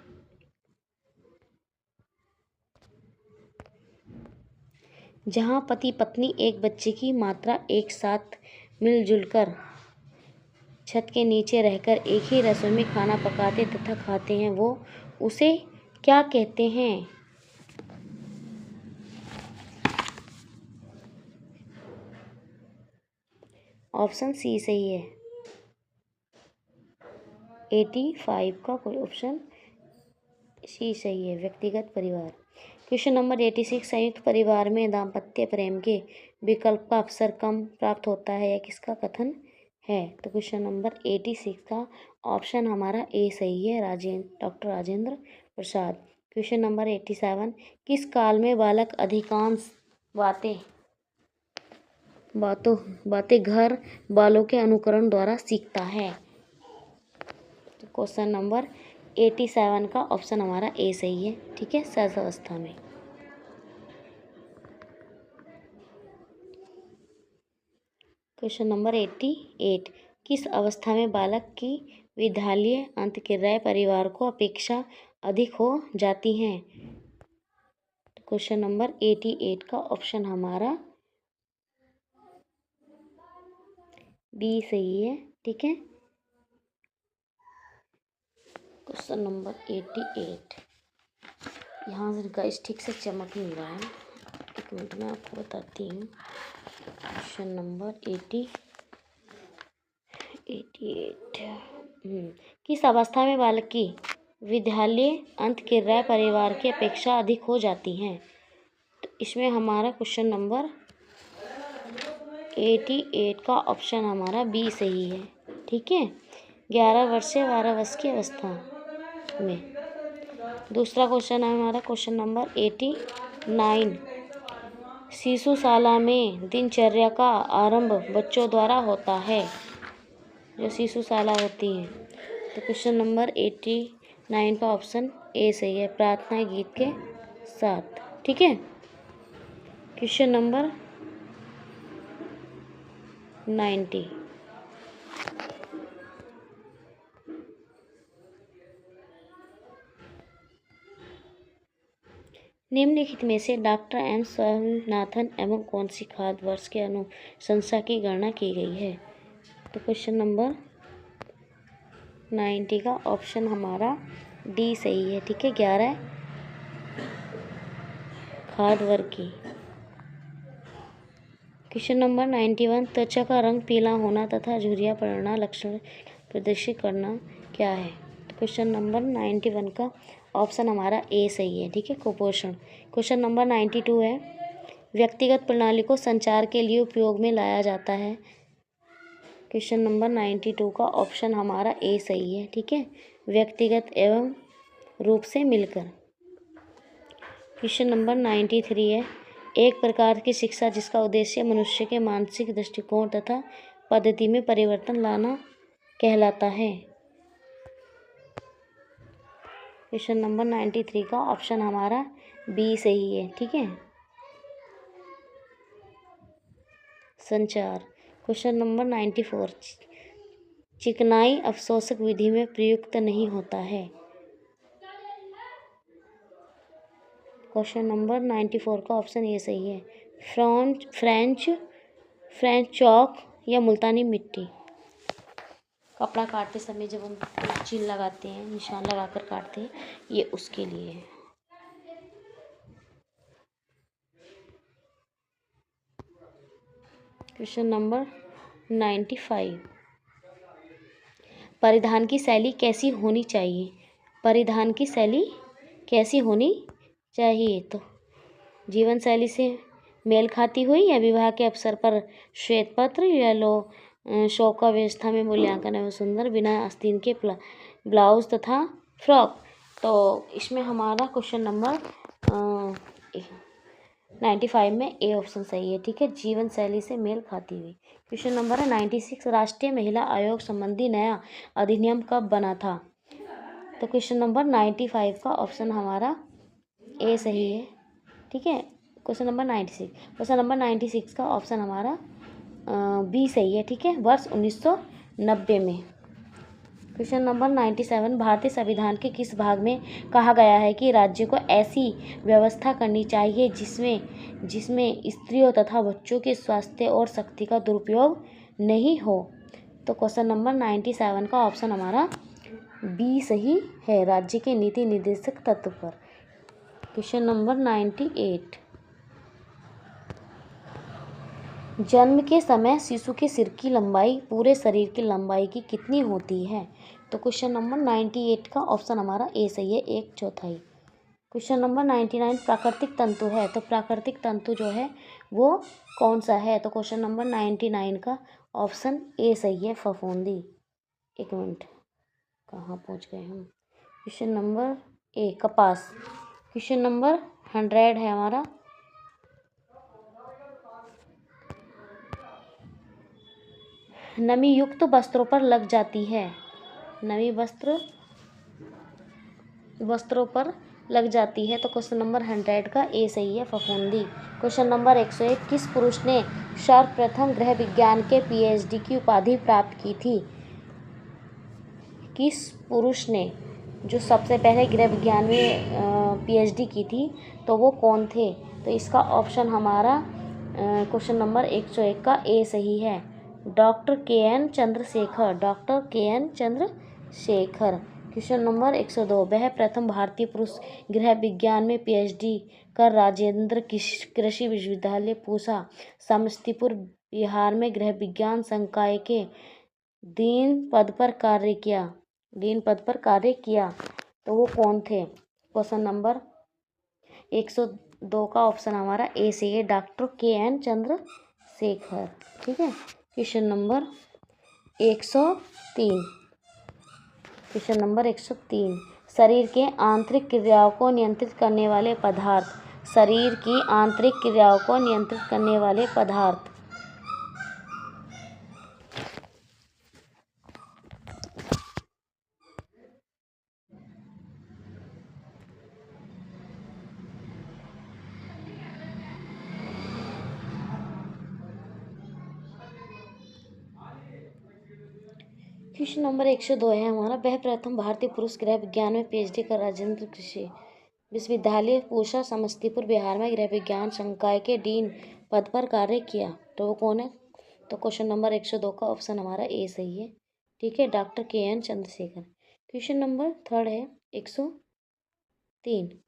जहाँ पति पत्नी एक बच्चे की मात्रा एक साथ मिलजुल कर छत के नीचे रहकर एक ही रसोई में खाना पकाते तथा खाते हैं वो उसे क्या कहते हैं। ऑप्शन सी सही है। 85 का कोई ऑप्शन सी सही है, व्यक्तिगत परिवार। क्वेश्चन नंबर 86 संयुक्त परिवार में दाम्पत्य प्रेम के विकल्प का अवसर कम प्राप्त होता है या किसका कथन है। तो क्वेश्चन नंबर 86 का ऑप्शन हमारा ए सही है, doctor Rajendra Prasad. Question number 87 किस काल में बालक अधिकांश बातें घर वालों के अनुकरण द्वारा सीखता है। क्वेश्चन नंबर 87 का ऑप्शन हमारा ए सही है। ठीक है, सहज अवस्था में। क्वेश्चन नंबर 88, किस अवस्था में बालक की विद्यालय अंतःक्रियाएं परिवार को अपेक्षा अधिक हो जाती हैं? क्वेश्चन नंबर 88 का ऑप्शन हमारा बी सही है। ठीक है, क्वेश्चन नंबर 88 यहाँ से गाइस ठीक से चमक नहीं रहा है, एक मिनट में आपको बताती हूँ। क्वेश्चन नंबर 88 किस अवस्था में बालक की विद्यालय अंतःक्रियाएं परिवार की अपेक्षा अधिक हो जाती हैं? तो इसमें हमारा क्वेश्चन नंबर 88 का ऑप्शन हमारा बी सही है। ठीक है, 11 वर्ष से 12 वर्ष की अवस्था में। दूसरा क्वेश्चन है हमारा क्वेश्चन नंबर 89, शिशुशाला में दिनचर्या का आरंभ बच्चों द्वारा होता है। जो शिशुशाला होती है, तो क्वेश्चन नंबर 89 का ऑप्शन ए सही है, प्रार्थना गीत के साथ। ठीक है, क्वेश्चन नंबर 90, निम्नलिखित में से डॉक्टर एम स्वामीनाथन एवं कौन सी खाद्य वर्ष के अनुशंसा की गणना की गई है? तो क्वेश्चन नंबर 90 का ऑप्शन हमारा डी सही है। ठीक है, 11 खाद्य वर्ग की। क्वेश्चन नंबर 91, त्वचा का रंग पीला होना तथा झुर्रियाँ पड़ना लक्षण प्रदर्शित करना क्या है? तो क्वेश्चन नंबर 91 का ऑप्शन हमारा ए सही है। ठीक है, कुपोषण। क्वेश्चन नंबर 92 है, व्यक्तिगत प्रणाली को संचार के लिए उपयोग में लाया जाता है। क्वेश्चन नंबर 92 का ऑप्शन हमारा ए सही है। ठीक है, व्यक्तिगत एवं रूप से मिलकर। क्वेश्चन नंबर 93 है, एक प्रकार की शिक्षा जिसका उद्देश्य मनुष्य के मानसिक दृष्टिकोण तथा पद्धति में परिवर्तन लाना कहलाता है। क्वेश्चन नंबर 93 का ऑप्शन हमारा बी सही है। ठीक है, संचार। क्वेश्चन नंबर 94, चिकनाई अवशोषक विधि में प्रयुक्त नहीं होता है। क्वेश्चन नंबर 94 का ऑप्शन ए सही है, फ्रेंच चॉक या मुल्तानी मिट्टी। कपड़ा काटते समय जब हम चिन्ह लगाते हैं, निशान लगाकर काटते हैं, ये उसके लिए है। क्वेश्चन नंबर 95, परिधान की शैली कैसी होनी चाहिए? परिधान की शैली कैसी होनी चाहिए? तो जीवन शैली से मेल खाती हुई या विवाह के अवसर पर श्वेत पत्र या शौका व्यवस्था में मूल्यांकन एवं सुंदर बिना आस्तीन के ब्लाउज तथा फ्रॉक। तो इसमें हमारा क्वेश्चन नंबर 95 में ए ऑप्शन सही है। ठीक है, जीवन शैली से मेल खाती हुई। क्वेश्चन नंबर 96, राष्ट्रीय महिला आयोग संबंधी नया अधिनियम कब बना था? तो क्वेश्चन नंबर 95 का ऑप्शन हमारा ए सही है। ठीक है, क्वेश्चन नंबर 96 का ऑप्शन हमारा बी सही है। ठीक है, वर्ष 1990 में। क्वेश्चन नंबर 97, भारतीय संविधान के किस भाग में कहा गया है कि राज्य को ऐसी व्यवस्था करनी चाहिए जिसमें स्त्रियों तथा बच्चों के स्वास्थ्य और शक्ति का दुरुपयोग नहीं हो? तो क्वेश्चन नंबर 97 का ऑप्शन हमारा बी सही है, राज्य के नीति निर्देशक तत्व पर। क्वेश्चन नंबर 98, जन्म के समय शिशु के सिर की लंबाई पूरे शरीर की लंबाई की कितनी होती है? तो क्वेश्चन नंबर 98 का ऑप्शन हमारा ए सही है, 1/4। क्वेश्चन नंबर 99, प्राकृतिक तंतु है, तो प्राकृतिक तंतु जो है वो कौन सा है? तो क्वेश्चन नंबर 99 का ऑप्शन ए सही है, फफूंदी। एक मिनट, कहाँ पहुँच गए हम? क्वेश्चन नंबर ए, कपास। क्वेश्चन नंबर 100 है हमारा, नमी युक्त वस्त्रों पर लग जाती है। नमी वस्त्रों पर लग जाती है। तो क्वेश्चन नंबर 100 का ए सही है, फफूंदी। क्वेश्चन नंबर 101, किस पुरुष ने सर्वप्रथम गृह विज्ञान के पीएचडी की उपाधि प्राप्त की थी? किस पुरुष ने जो सबसे पहले गृह विज्ञान में पीएचडी की थी, तो वो कौन थे? तो इसका ऑप्शन हमारा क्वेश्चन नंबर 101 का ए सही है, doctor K. N.. Chandrashekhar. Doctor K. N.. Chandrashekhar. Question number 102, वह प्रथम भारतीय पुरुष गृह विज्ञान में पीएचडी कर राजेंद्र कृषि विश्वविद्यालय पूसा समस्तीपुर बिहार में गृह विज्ञान संकाय के डीन पद पर कार्य किया। तो वो कौन थे? क्वेश्चन नंबर 102 का ऑप्शन हमारा ए से है, डॉक्टर के.एन. चंद्रशेखर। ठीक है। Question number 103। क्वेश्चन नंबर 103, शरीर के आंतरिक क्रियाओं को नियंत्रित करने वाले पदार्थ। शरीर की आंतरिक क्रियाओं को नियंत्रित करने वाले पदार्थ। क्वेश्चन नंबर 102 है हमारा, वह प्रथम भारतीय पुरुष गृह विज्ञान में पीएचडी कर राजेंद्र कृषि विश्वविद्यालय पूसा समस्तीपुर बिहार में गृह विज्ञान संकाय के डीन पद पर कार्य किया। तो वो कौन है? तो क्वेश्चन नंबर 102 का ऑप्शन हमारा ए सही है। ठीक है, doctor K. N.. Chandrashekhar. Question number 3 है 103,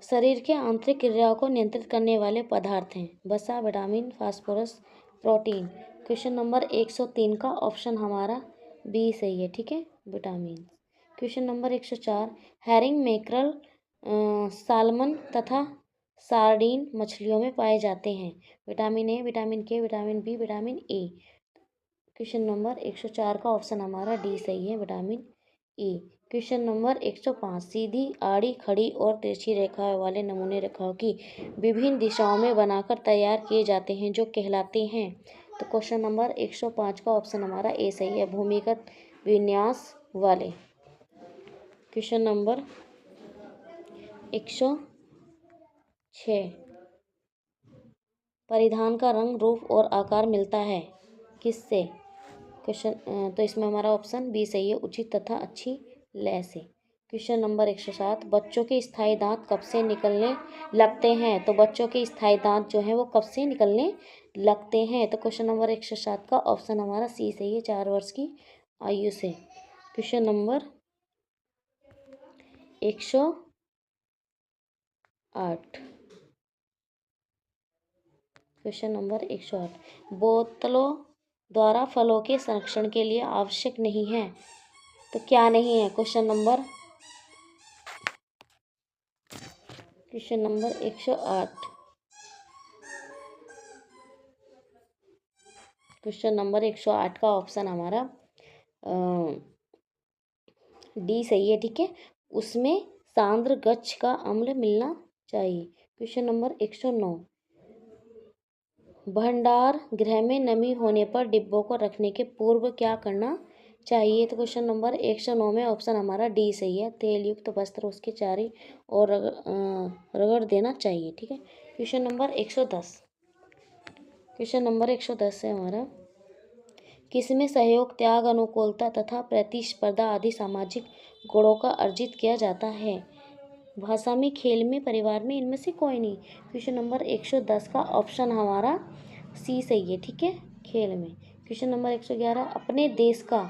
शरीर के आंतरिक क्रियाओं को नियंत्रित करने वाले पदार्थ हैं। वसा, vitamin, phosphorus, protein. Question number 103 का ऑप्शन हमारा बी सही है। ठीक है, vitamin. Question number 104, herring, mackerel, salmon तथा सार्डीन मछलियों में पाए जाते हैं। Vitamin A, vitamin K, vitamin B, vitamin A. Question number 104 का ऑप्शन हमारा डी सही है, विटामिन ए। क्वेश्चन नंबर 105, सीधी, आड़ी, खड़ी और तिरछी रेखाओं वाले नमूने रेखाओं की विभिन्न दिशाओं में बनाकर तैयार किए जाते हैं, जो कहलाते हैं। तो क्वेश्चन नंबर 105 का ऑप्शन हमारा ए सही है, भूमिगत विन्यास वाले। क्वेश्चन नंबर 106, परिधान का रंग, रूप और आकार मिलता है किससे? क्वेश्चन तो इसमें हमारा ऑप्शन बी सही है, उचित तथा अच्छी लय से। क्वेश्चन नंबर 107, बच्चों के स्थायी दांत कब से निकलने लगते हैं? तो बच्चों के स्थायी दांत जो हैं वो कब से निकलने लगते हैं? तो क्वेश्चन नंबर 107 का ऑप्शन हमारा सी सही है, 4 वर्ष की आयु से। क्वेश्चन नंबर 108, क्वेश्चन नंबर 108, बोतलों द्वारा फलों के संरक्षण के लिए आवश्यक नहीं है। तो क्या नहीं है? क्वेश्चन नंबर 108, क्वेश्चन नंबर 108 का ऑप्शन हमारा डी सही है। ठीक है, उसमें सांद्र गच्छ का अम्ल मिलना चाहिए। क्वेश्चन नंबर 109, भंडार गृह में नमी होने पर डिब्बों को रखने के पूर्व क्या करना चाहिए? तो क्वेश्चन नंबर 109 में ऑप्शन हमारा डी सही है, तेल युक्त वस्त्र उसके चारों ओर रगड़ देना चाहिए। ठीक है। क्वेश्चन नंबर 110, क्वेश्चन नंबर 110 है हमारा, किसमें सहयोग, त्याग, अनुकूलता तथा प्रतिस्पर्धा आदि सामाजिक गुणों का अर्जित किया जाता है? भाषा में, खेल में, परिवार में, इनमें से कोई नहीं। क्वेश्चन नंबर 110 का ऑप्शन हमारा सी सही है। ठीक है, खेल में। क्वेश्चन नंबर 111, अपने देश का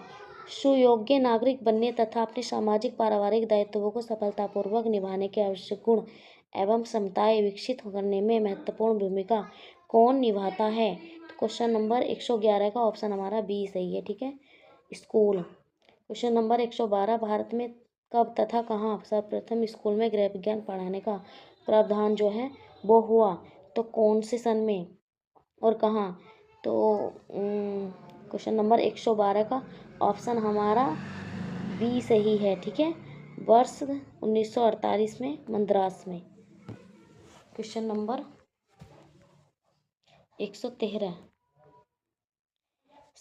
सुयोग्य नागरिक बनने तथा अपने सामाजिक पारिवारिक दायित्वों को सफलतापूर्वक निभाने के आवश्यक गुण एवं क्षमताएं विकसित करने में महत्वपूर्ण भूमिका कौन निभाता है? तो क्वेश्चन नंबर 111 का ऑप्शन हमारा बी सही है। ठीक है, स्कूल। क्वेश्चन नंबर 112, भारत में कब तथा कहाँ सर्वप्रथम स्कूल में गृह विज्ञान पढ़ाने का प्रावधान जो है वो हुआ? तो कौन से सन में और कहाँ? तो क्वेश्चन नंबर 112 का ऑप्शन हमारा बी सही है। ठीक है, वर्ष 1948 में मद्रास में। क्वेश्चन नंबर 113,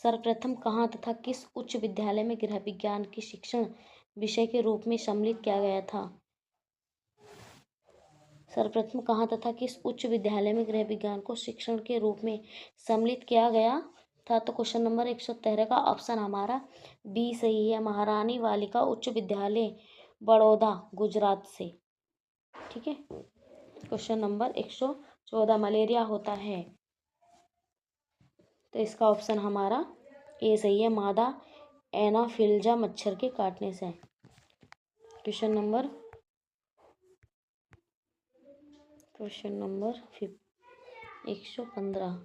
सर्वप्रथम कहाँ तथा किस उच्च विद्यालय में गृह विज्ञान की शिक्षण विषय के रूप में सम्मिलित किया गया था? सर्वप्रथम कहाँ तथा किस उच्च विद्यालय में गृह विज्ञान को शिक्षण के रूप में सम्मिलित किया गया था? तो क्वेश्चन नंबर 113 का ऑप्शन हमारा बी सही है। महारानी बालिका उच्च विद्यालय बड़ौदा गुजरात से। ठीक है। क्वेश्चन नंबर 114 मलेरिया होता है, तो इसका ऑप्शन हमारा ए सही है। मादा एनाफिल्जा मच्छर के काटने से। क्वेश्चन नंबर 115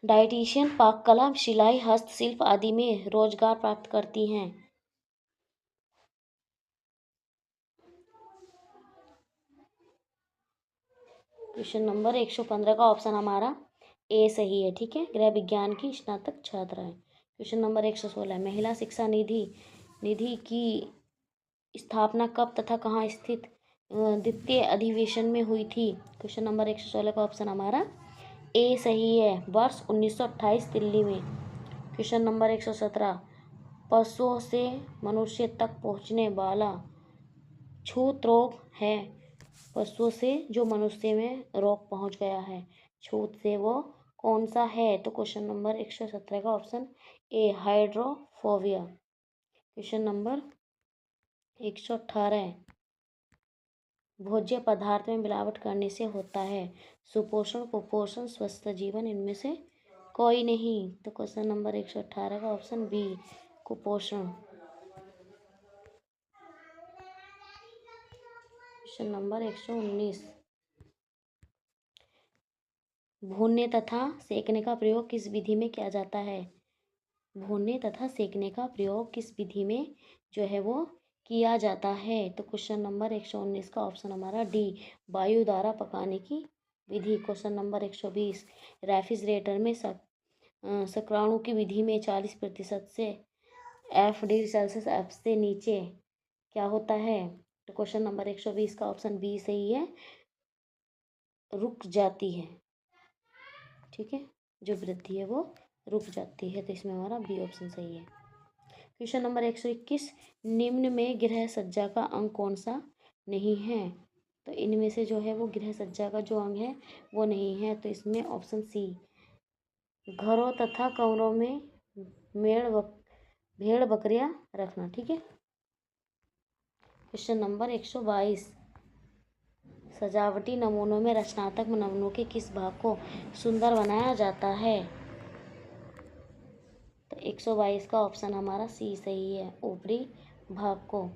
डाइटिशियन पाक कला, सिलाई, हस्तशिल्प आदि में रोजगार प्राप्त करती हैं। क्वेश्चन नंबर 115 का ऑप्शन हमारा ए सही है। ठीक है। गृह विज्ञान की स्नातक छात्रा है। क्वेश्चन नंबर 116 महिला शिक्षा निधि की स्थापना कब तथा कहाँ स्थित द्वितीय अधिवेशन में हुई थी? क्वेश्चन नंबर 116 का ऑप्शन हमारा ए सही है। वर्ष 1928 दिल्ली में। क्वेश्चन नंबर 117 पशुओं से मनुष्य तक पहुँचने वाला छूत रोग है। पशुओं से जो मनुष्य में रोग पहुँच गया है छूत से, वो कौन सा है? तो क्वेश्चन नंबर 117 का option A hydrophobia. Question number 118 भोज्य पदार्थ में मिलावट करने से होता है सुपोषण, कुपोषण, स्वस्थ जीवन, इनमें से कोई नहीं। तो क्वेश्चन नंबर 118 का ऑप्शन बी कुपोषण। क्वेश्चन नंबर 119 भूनने तथा सेकने का प्रयोग किस विधि में किया जाता है? भूनने तथा सेकने का प्रयोग किस विधि में जो है वो किया जाता है? तो क्वेश्चन नंबर 119 का ऑप्शन हमारा डी वायु द्वारा पकाने की विधि। क्वेश्चन नंबर 120 रेफ्रिजरेटर में शुक्राणु की विधि में 40% से F°C F से नीचे क्या होता है? तो क्वेश्चन नंबर 120 का ऑप्शन बी सही है, रुक जाती है। ठीक है। जो वृद्धि है वो रुक जाती है, तो इसमें हमारा बी ऑप्शन सही है। क्वेश्चन नंबर 121 निम्न में गृह सज्जा का अंग कौन सा नहीं है? तो इनमें से जो है वो गृह सज्जा का जो अंग है वो नहीं है, तो इसमें ऑप्शन सी घरों तथा कमरों में भेड़ बकरियां रखना। ठीक है। क्वेश्चन नंबर 122 सजावटी नमूनों में रचनात्मक नमूनों के किस भाग को सुंदर बनाया जाता है? तो 122 का ऑप्शन हमारा सी सही है, ऊपरी भाग को।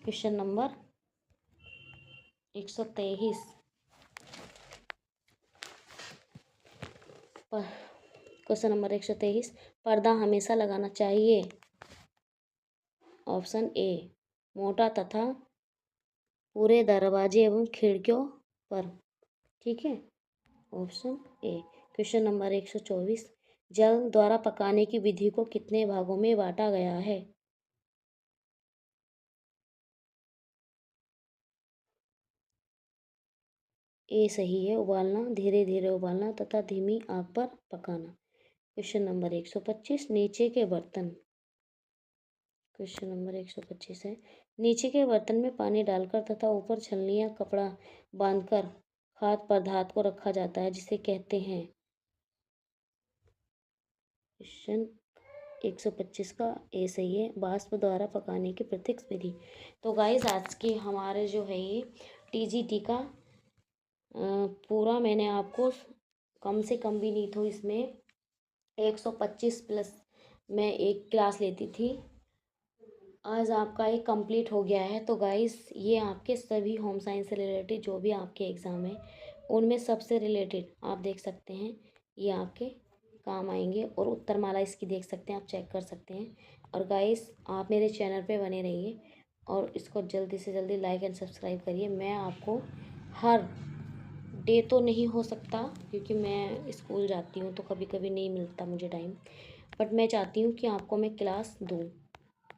क्वेश्चन नंबर 123 क्वेश्चन नंबर 123 पर्दा हमेशा लगाना चाहिए। ऑप्शन ए मोटा तथा पूरे दरवाजे एवं खिड़कियों पर। ठीक है। Option A. क्वेश्चन नंबर 124 जल द्वारा पकाने की विधि को कितने भागों में बांटा गया है? ए सही है, उबालना, धीरे धीरे उबालना तथा धीमी आंच पर पकाना। क्वेश्चन नंबर 125 नीचे के बर्तन। क्वेश्चन नंबर 125 है नीचे के बर्तन में पानी डालकर तथा ऊपर छलनी या कपड़ा बांधकर खाद्य पदार्थ को रखा जाता है, जिसे कहते हैं। क्वेश्चन 125 का ए सही है, वाष्प द्वारा पकाने की प्रत्यक्ष विधि। तो गाइस आज के हमारे जो है ये TGT का पूरा मैंने आपको कम से कम भी नहीं तो इसमें 125 प्लस मैं एक क्लास लेती थी, आज आपका एक कंप्लीट हो गया है। तो गाइस ये आपके सभी होम साइंस से रिलेटेड जो भी आपके एग्ज़ाम है उनमें सबसे रिलेटेड आप देख सकते हैं, ये आपके काम आएंगे। और उत्तरमाला इसकी देख सकते हैं, आप चेक कर सकते हैं। और गाइस आप मेरे चैनल पे बने रहिए और इसको जल्दी से जल्दी लाइक एंड सब्सक्राइब करिए। मैं आपको हर डे तो नहीं हो सकता क्योंकि मैं स्कूल जाती हूँ तो कभी कभी नहीं मिलता मुझे टाइम, बट मैं चाहती हूँ कि आपको मैं क्लास दूँ।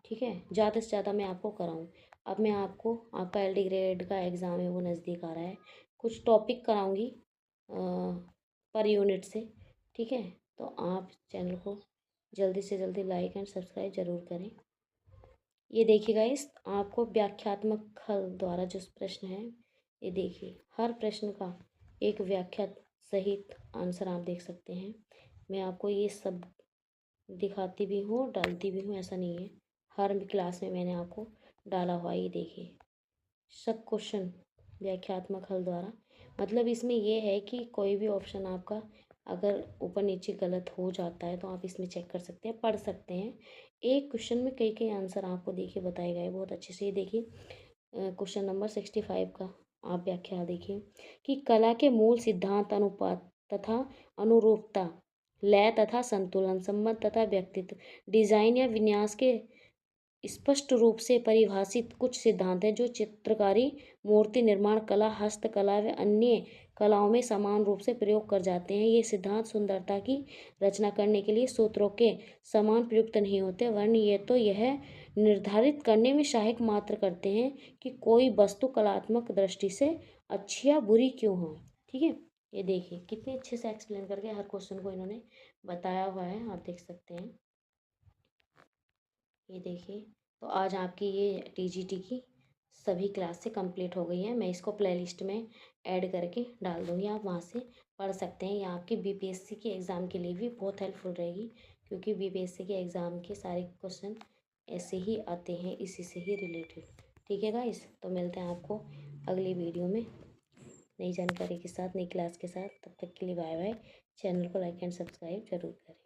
ठीक है। ज़्यादा से ज़्यादा मैं आपको कराऊँ। अब मैं आपको आपका LD ग्रेड का एग्ज़ाम है वो नज़दीक आ रहा है, कुछ टॉपिक कराऊँगी पर यूनिट से। ठीक है। तो आप चैनल को जल्दी से जल्दी लाइक एंड सब्सक्राइब ज़रूर करें। ये देखिए गाइस, आपको व्याख्यात्मक हल द्वारा जो प्रश्न है, ये देखिए हर प्रश्न का एक व्याख्या सहित आंसर आप देख सकते हैं। मैं आपको ये सब दिखाती भी हूँ, डालती भी हूँ, ऐसा नहीं है। हर क्लास में मैंने आपको डाला हुआ है। ये देखिए सब क्वेश्चन व्याख्यात्मक हल द्वारा, मतलब इसमें ये है कि कोई भी ऑप्शन आपका अगर ऊपर नीचे गलत हो जाता है तो आप इसमें चेक कर सकते हैं, पढ़ सकते हैं। एक क्वेश्चन में कई कई आंसर आपको देखिए बताए गए बहुत अच्छे से। ये देखिए क्वेश्चन नंबर 65 का आप व्याख्या देखिए कि कला के मूल सिद्धांत अनुपात तथा अनुरूपता, लय तथा संतुलन, संबंध तथा व्यक्तित्व, डिजाइन या विन्यास के स्पष्ट रूप से परिभाषित कुछ सिद्धांत हैं जो चित्रकारी, मूर्ति निर्माण कला, हस्तकला व अन्य कलाओं में समान रूप से प्रयोग कर जाते हैं। ये सिद्धांत सुंदरता की रचना करने के लिए सूत्रों के समान प्रयुक्त नहीं होते, वरन ये तो यह निर्धारित करने में सहायक मात्र करते हैं कि कोई वस्तु कलात्मक दृष्टि से अच्छी या बुरी क्यों हो। ठीक है, ये देखिए कितने अच्छे से एक्सप्लेन करके हर क्वेश्चन को इन्होंने बताया हुआ है, आप देख सकते हैं। ये देखिए, तो आज आपकी ये टीजीटी की सभी क्लास से कंप्लीट हो गई है। मैं इसको प्लेलिस्ट में ऐड करके डाल दूँगी, आप वहाँ से पढ़ सकते हैं। ये आपके बीपीएससी के एग्ज़ाम के लिए भी बहुत हेल्पफुल रहेगी, क्योंकि बीपीएससी के एग्ज़ाम के सारे क्वेश्चन ऐसे ही आते हैं, इसी से ही रिलेटेड। ठीक है गाइस, तो मिलते हैं आपको अगली वीडियो में नई जानकारी के साथ, नई क्लास के साथ। तब तक के लिए बाय बाय। चैनल को लाइक एंड सब्सक्राइब जरूर करें।